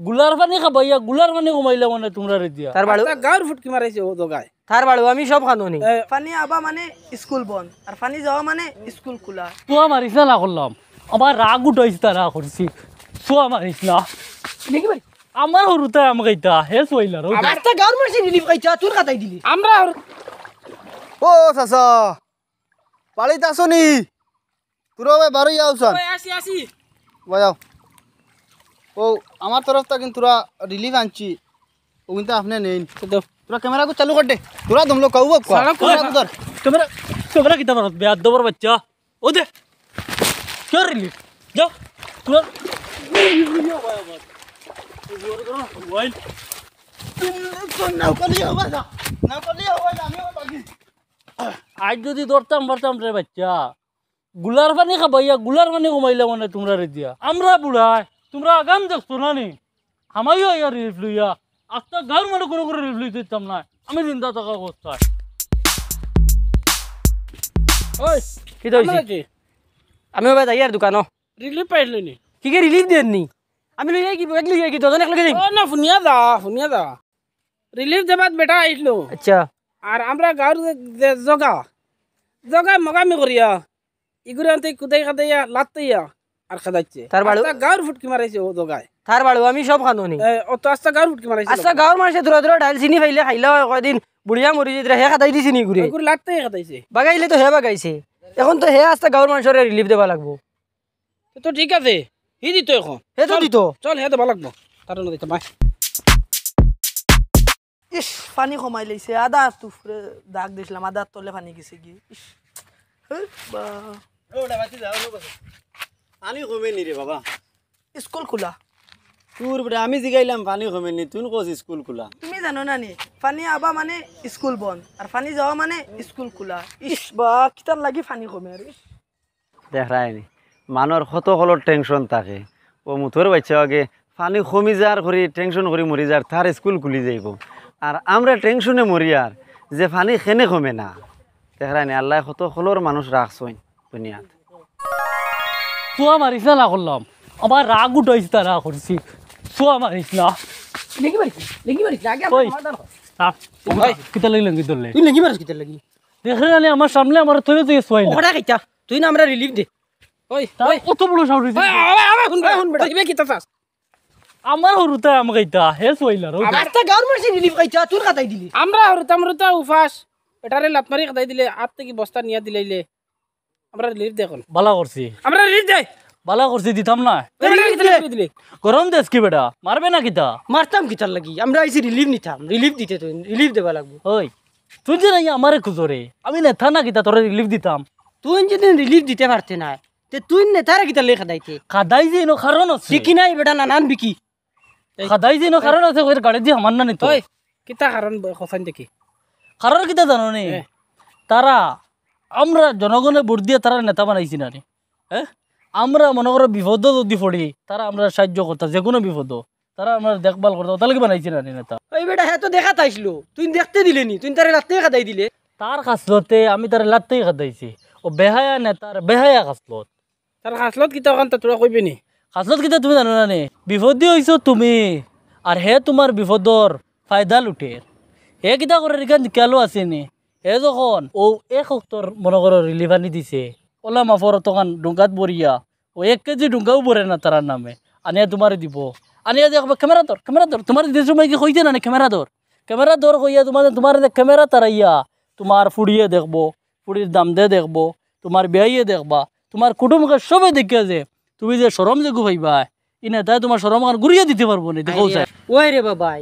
গুলার পানি খাবাইয়া গুলার পানি কমাইলা মানে তোমরা রে দিয়া তার বাড়ু গাঁর ফুটকি মারাইছে ও দগায় তার বাড়ু আমি সব খানোনি পানি আবা মানে স্কুল বন্ধ আর পানি যাওয়া মানে স্কুল খোলা। সোয়া মারিস না করলাম আমার রাগ উঠাইছে তারা করছি সোয়া মারিস না আমার সৰুতে আমাক এটা হে চইলার একটা গাঁর মারছি রিলিফ খাইছা তোর কাটাই দিলি আমরা ও চাচা বাড়িতে আসো নি তোরা ভাই বারোই আউসান আসি আসি বাজাও ও আমার তরফ থেকে তোরা রিলিফ আনছি ও কিন্তু আপনি নেই তোরা ক্যামেরা को चालू कर दे তোরা तुम लोग कहू उधर ক্যামেরা ক্যামেরা কিতা মারত বে আদবর বাচ্চা ও দে কে রিলিফ যাও তোরা আজ যদি ধরতাম পারতাম রে বাচ্চা গুলার পানি খাবাইয়া গুলার পানি কমাইলা মানে তোমরা রে দিয়া আমরা বুড়াই তোমরা আগাম দেখছো না নি আমাইও ইয়ার রিলিফ লইয়া একটা গাঁর মানে কোনো করে রিলিফ লইতে দিতাম না আমি চিন্তা থাকা অবস্থায় ওই কি দইছি আমি ওবা যাই আর দোকানো রিলিফ পাইল নি কি কে রিলিফ দেন নি আমি লই যাই কি একলি যাই কি দুজন একলগে যাই ও না ফুনিয়া দা রিলিফ দেবাত বেটা আইলো আচ্ছা আর আমরা গাঁর জগা জগা মগামি করিয়া ইগুরে আনতে কুদাই খাদাইয়া লাত্তাইয়া আর খাদাইছে তার বাড়ু গাঁর ফুটকি মারাইছে ও দগায় তার বাড়ু আমি সব খানোনি ও তো আস্তা গাঁর ফুটকি মারাইছে আচ্ছা গাঁর মারছে দূরা দূরা ডাইল চিনি ফাইলে খাইলা কয়দিন বুড়িয়া মরি যেতে হে খাটাই দিছি নি ঘুরে ইগুরে লাত্তাই খাদাইছে বাগাইলে তো হে বাগাইছে এখন তো হে আস্তা গাঁর মানুষের রিলিফ দেবা লাগবো তো ঠিক আছে হি দিত এখন হে তো দিত চল হে দেবা লাগবো তার না দিতে বাই ইস পানি কমাই লাইছে আদা তুফরে দাগ দিছিলাম আদার তলে পানি গেছে কি ইস বা পানি কমে নি রে বাবা স্কুল খোলা। তোর বড় আমি জিগাইলাম পানি কমে নি তুই কোস স্কুল খোলা তুমি জানো না নি পানি আবা মানে স্কুল বন্ধ আর পানি যাওয়া মানে স্কুল খোলা। ইস বা কিতার লাগি পানি কমে আর দেখ রায়নি মানর কত হলর টেনশন থাকে ও মুথর বাচ্চা আগে পানি কমি যার করি টেনশন করি মরি যার তার স্কুল খুলি যাইব আর আমরা টেনশনে মরি আর যে পানি খেনে কমে না দেখ রায়নি আল্লাহ কত হলর মানুষ রাখছই দুনিয়াত সোয়া মারিস না করলাম আমার রাগ উঠাইছে তারা করছি সোয়া মারিস না লেগি মারিস আগে ওই কিতা লাগলেন কি ধরলে তুই লেগি মারিস কিতা লাগি দেখে জানি আমার সামনে আমার তৈরি তুই সোয়াই ওটা খাইতা তুই না আমরা রিলিফ দে ওই কত বড় সাউন্ড ওই শুন বেটা দিবে কি তাস আমার সৰুতে আমাক এটা হে চইলার আস্তা গাঁর মারছি রিলিফ খাইছা তোর কাটাই দিলি আমরা হরতা উফাস এটারে লাত মারি খাদাই দিলে আত থেকে বস্তা নিয়া দিলাইলে আমরা রিলিফ দেখুন বালা করছি আমরা রিলিফ দেই বালা করছি দিতাম না দিলে গরম দেশ কি বেটা মারবে না কিতা মারতাম কিতার লাগি আমরা আইছি রিলিফ নিতাম রিলিফ দিতে তুই রিলিফ দেবা লাগবো ওই তুই যে নাই আমারে খুঁজরে আমি নেথা না কিতা তোরে রিলিফ দিতাম তুই যদি রিলিফ দিতে পারতে না তে তুই নেতারে কিতার লেখা দাইতে খাদাই যে নো কারণ আছে শিখি নাই বেটা নানান বিকি খাদাই যে নো কারণ আছে ওর গাড়ি দিয়ে আমার না নিত ওই কিতা কারণ খসান দেখি কারণ কিতা জানো নি তারা আমরা জনগণে ভোট দিয়ে তারা নেতা বানাইছি না রে হ্যাঁ আমরা মনে করো বিপদ যদি পড়ি তারা আমরা সাহায্য করতাম যে কোনো বিপদ তারা আমরা দেখভাল করতাম তাহলে কি বানাইছি না রে নেতা ওই বেটা হ্যাঁ তো দেখা তাইছিল তুই দেখতে দিলে নি তুই তারে রাতে খাদাই দিলে তার কাছলতে আমি তার লাত্তেই খাদাইছি ও বেহায়া নেতার বেহায়া কাছলত তার হাসলত কিতা কান তোরা কইবি নি কাছলত কিতা তুমি জানো না নে বিপদী হইছো তুমি আর হে তোমার বিপদর ফায়দা লুটে হে কিতা করে রিখান কেলো আসেনি হে যখন ও এক হক্তর মনে করো রিলিফ আনি দিছে ওলা মাফর তখন ডুঙ্গাত বরিয়া ও 1 কেজি ডুঙ্গাও বরে না তার নামে আনিয়া তোমার দিব আনিয়া দেখো ক্যামেরা ধর তোমার দিদের সময় কি কইতে না ক্যামেরা ধর কইয়া তোমার ক্যামেরা তারাইয়া তোমার ফুড়িয়ে দেখবো ফুড়ির দাম দে দেখবো তোমার বিয়াইয়ে দেখবা তোমার কুটুমকে সবে দেখিয়া যে তুমি যে সরম যে গুভাইবা ইনে তাই তোমার সরম আর ঘুরিয়ে দিতে পারবো না দেখো ওই রে বাবাই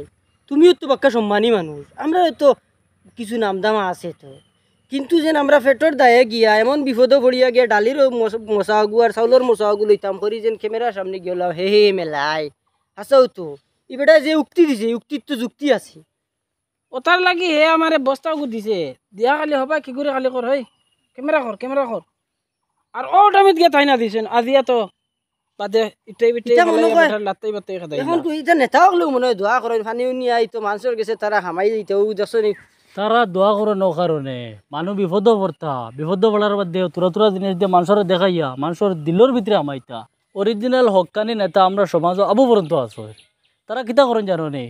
তুমিও তো বাক্কা সম্মানী মানুষ আমরা তো কিছু নামদামা আছে তো কিন্তু যেন আমরা পেটর দায়ে গিয়া এমন বিপদ পড়িয়া গিয়া ডালির মশাগু আর চাউলের মশাগু লইতাম করি যেন ক্যামেরার সামনে গেলাম হে হে মেলাই আসাও তো ই বেটা যে উক্তি দিছে উক্তির তো যুক্তি আছে ওটার লাগি হে আমারে বস্তা দিছে দিয়া খালি হবা কি করে খালি কর হই ক্যামেরা কর আর ও টাইমত গিয়া তাই না দিছেন আজিয়া তো বাদে ইটাই বিটাই লাত্তাই বাত্তাই খাদাই এখন তুই এটা নেতা হলেও মনে হয় দোয়া করে পানি নিয়ে আইতো মানুষের গেছে তারা হামাই দিতেও দশনি তারা দোয়া করে ন কারণে মানুষ বিপদ পড়তা বিপদ পড়ার বাদ দিয়ে তোরা জিনিস দিয়ে মানুষের দেখাইয়া মানুষের দিলর ভিতরে আমাইতা অরিজিনাল হকানি নেতা আমরা সমাজ আবু পর্যন্ত আছো তারা কিতা করেন জানো নি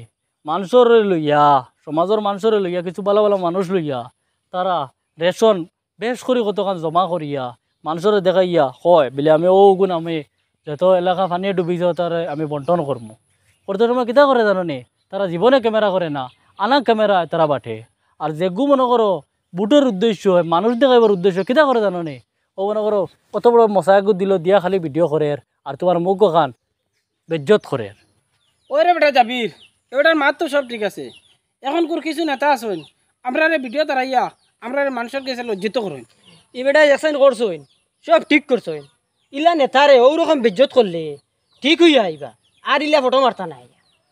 মানুষের লইয়া সমাজের মানুষের লইয়া কিছু ভালো ভালো মানুষ লইয়া তারা রেশন বেশ করে কতক্ষণ জমা করিয়া মানুষের দেখাইয়া হয় বলে আমি ও গুণ আমি যত এলাকা পানিয়ে ডুবিছ তার আমি বন্টন করবো করতে সময় কিতা করে জানো নি তারা জীবনে ক্যামেরা করে না আনা ক্যামেরা তারা বাঠে আর যেগু মনে করো বুটের উদ্দেশ্য মানুষ দেখাইবার উদ্দেশ্য কিতা করে জানো নি ও মনে করো কত বড় মশাগু দিল দিয়া খালি ভিডিও করে আর তোমার মুখ খান বেজ্জত করে ওই রে বেটা জাবির এটার মাত তো সব ঠিক আছে এখন কোর কিছু নেতা আসুন আমরা ভিডিও তারাইয়া আমরা মানুষের কাছে লজ্জিত করুন এবেটা একসাইন করছইন সব ঠিক করছইন ইলা নেতারে ওরকম বেজ্জত করলে ঠিক হইয়া আইবা আর ইলা ফটো মারতা নাই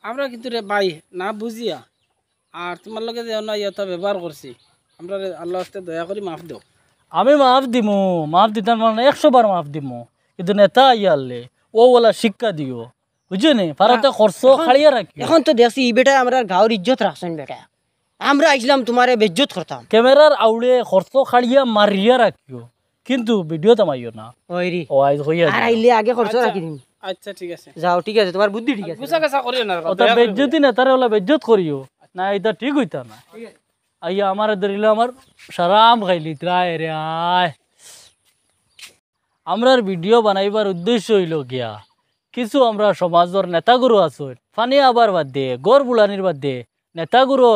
আমরা কিন্তু রে ভাই না বুঝিয়া আর তোমার লগে যে অন্য ইয়তা ব্যবহার করছি আমরা আল্লাহ হস্তে দয়া করে মাফ দাও আমি মাফ দিমু মাফ দিতাম মানে 100 বার মাফ দিমু কিন্তু নেতা আইয়ালে ও ওলা শিক্ষা দিও বুঝছো নি ভারতে খরচ খাড়িয়া রাখিও এখন তো দেখছি ই বেটা আমরা গাঁর ইজ্জত রাখছেন বেটা আমরা আইছিলাম তোমারে বেজ্জত করতাম ক্যামেরার আউড়ে খরচ খাড়িয়া মারিয়া রাখিও কিন্তু ভিডিও তামাইও না ওইরি ও আইজ হইয়া আর আইলে আগে খরচ রাখি দিন আচ্ছা ঠিক আছে যাও ঠিক আছে তোমার বুদ্ধি ঠিক আছে গুছা গাছা করিও না ওটা বেজ্জতি নেতারে ওলা বেজ্জত করিও না এটা ঠিক হইতা না আইয়া আমার ধরিল আমার সারাম খাইলি ত্রায় রে আয় আমরার ভিডিও বানাইবার উদ্দেশ্য হইল গিয়া কিছু আমরা সমাজের নেতাগুরু আছো ফানি আবার বাদ দে গড় বুলানির বাদ দে নেতাগুরু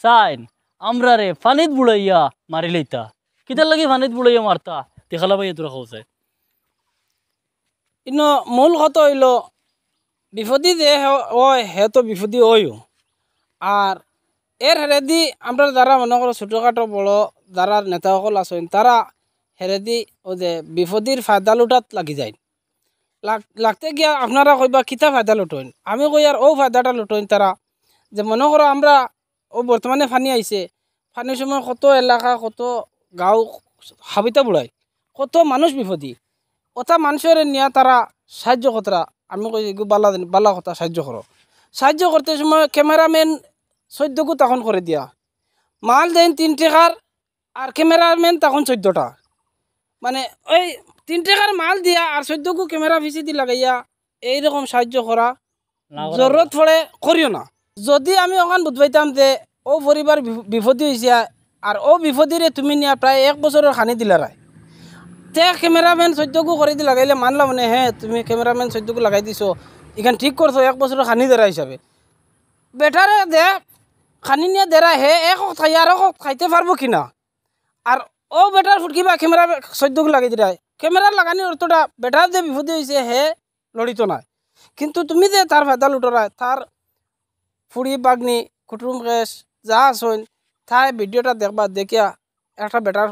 চাইন আমরা রে ফানিত বুড়াইয়া মারি লইতা কিতার লাগি ফানিত বুড়াইয়া মারতা দেখালা ভাই তোরা খাওয়াছে ইনো মূল কথা হইল বিপদী যে হয় হে তো বিপদী হইও আর এর হেরেদি আমরা যারা মনে করো ছোটোখাটো বড় যারা নেতাসকল আছেন তারা হেরেদি ও যে বিপদীর ফায়দা লুটাত লাগি যায় লাগতে গিয়া আপনারা কইবা কিতা ফায়দা লুটোন আমি কই আর ও ফায়দাটা লুটোন তারা যে মনে করো আমরা ও বর্তমানে ফানি আইছে ফানির সময় কত এলাকা কত গাঁও হাবিতা বুড়ায় কত মানুষ বিপদী ওটা মানুষের নিয়ে তারা সাহায্য কতরা আমি কই বালা বালা কথা সাহায্য করতে সময় ক্যামেরাম্যান 14 তখন করে দিয়া মাল দেন 3 টাকার আর ক্যামেরাম্যান তখন 14টা মানে ওই 3 টাকার মাল দিয়া আর 14 ক্যামেরা ফিসি দি লাগাইয়া এইরকম সাহায্য করা জরুরত পড়ে করিও না যদি আমি ওখান বুঝবাইতাম যে ও পরিবার বিপদী হয়েছে আর ও বিপদীরে তুমি নিয়ে প্রায় 1 বছরের খানি দিলা রায় তে ক্যামেরাম্যান 14 করে দি লাগাইলে মানলাম মানে হ্যাঁ তুমি ক্যামেরাম্যান 14 লাগাই দিছো এখান ঠিক করছো 1 বছরের খানি দেরা হিসাবে বেটারে দে খানি নিয়ে দেরা হে এক খাই আর খাইতে পারবো কিনা আর ও বেটার ফুটকিবা ক্যামেরা 14 লাগাই দিরা ক্যামেরা লাগানি অর্থটা বেটার যে বিপদী হয়েছে হে লড়িত না কিন্তু তুমি যে তার ফায়দা লুটরা তার ফুড়ি বাগনি কুটুম কেস যা আসইন তাই ভিডিওটা দেখবা দেখিয়া একটা বেটার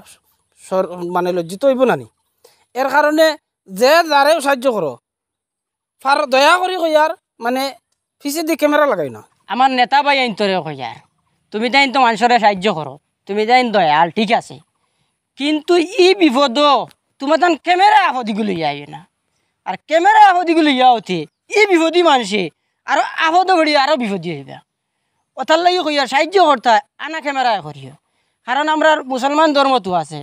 মানে লজ্জিত হইব নানি এর কারণে যে যারেও সাহায্য করো ফার দয়া করি কইয়ার মানে ফিসে দি ক্যামেরা লাগাই না আমার নেতা ভাই আইন তোরে কইয়ার তুমি তাই তো মানুষের সাহায্য করো তুমি তাই দয়াল ঠিক আছে কিন্তু ই বিপদ তোমার তান ক্যামেরা আপদিগুলো ইয়া না আর ক্যামেরা আপদিগুলো ইয়া হতে ই বিপদী মানুষে আর আপদ ভরি আরও বিপদী হইবা ওটার লাগি কইয়ার সাহায্য করতে আনা ক্যামেরা করিও কারণ আমরা মুসলমান ধর্ম তো আছে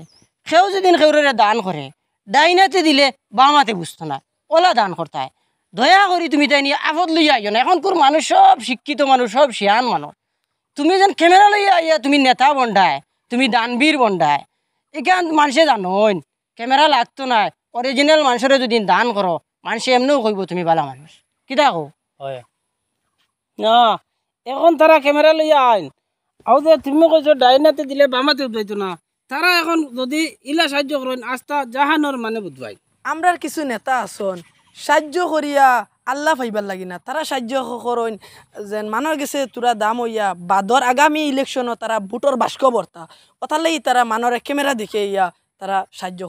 সেও যেদিন সেউরে দান করে ডাইনাতে দিলে বামাতে বুঝতো না ওলা দান করতে হয় দয়া করি তুমি তাই নিয়ে আপদ লইয়া আইও না এখনকার মানুষ সব শিক্ষিত মানুষ সব শিয়ান মানুষ তুমি যেন ক্যামেরা লইয়া আইয়া তুমি নেতা বন্ধায় তুমি দানবীর বন্ধায় এখান মানুষে জানোন ক্যামেরা লাগতো না অরিজিনাল মানুষের যদি দান করো মানুষে এমনিও কইব তুমি ভালো মানুষ কিতা কো হয় না এখন তারা ক্যামেরা লইয়া আইন আও যে তুমি কইছো ডাইনাতে দিলে বামাতে উঠবাইতো না তারা এখন যদি ইলা সাহায্য করেন আস্তা জাহানোর মানে বুঝবাই আমরার কিছু নেতা আসন সাহায্য করিয়া আল্লাহ পাইবার লাগি না তারা সাহায্য করেন যেন মানুষ গেছে তোরা দাম হইয়া বাদর আগামী ইলেকশনও তারা ভোটর বাস্ক বর্তা ওটার লাগি তারা মানুষের ক্যামেরা দেখে ইয়া তারা সাহায্য